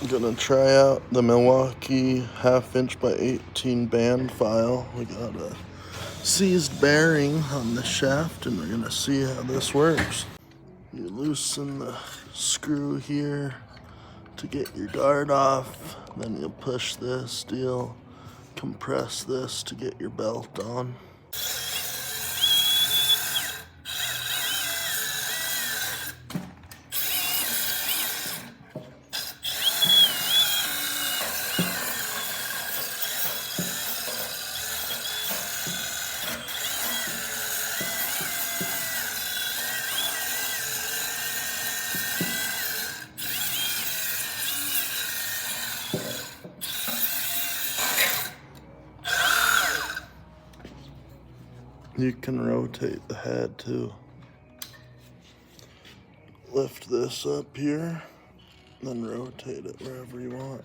I'm gonna try out the Milwaukee 1/2" by 18 band file. We got a seized bearing on the shaft and we're gonna see how this works. You loosen the screw here to get your guard off, then you'll push this steel, compress this to get your belt on. You can rotate the head too. Lift this up here, then rotate it wherever you want.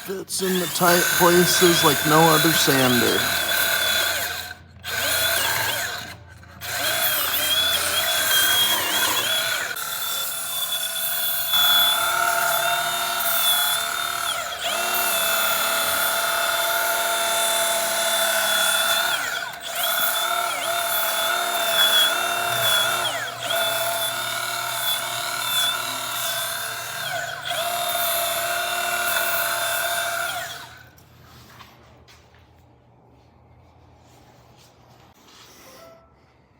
Fits in the tight places like no other sander.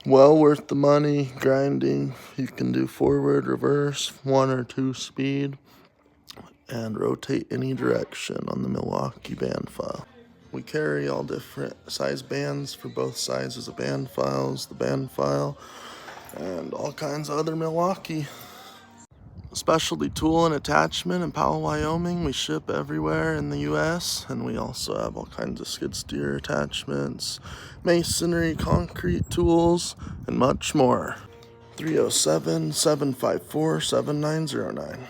Well worth the money grinding. You can do forward, reverse, 1 or 2 speed, and rotate any direction on the Milwaukee band file. We carry all different size bands for both sizes of band files, the band file, and all kinds of other Milwaukee. Specialty tool and attachment in Powell, Wyoming. We ship everywhere in the US, and we also have all kinds of skid steer attachments, masonry, concrete tools, and much more. 307-754-7909.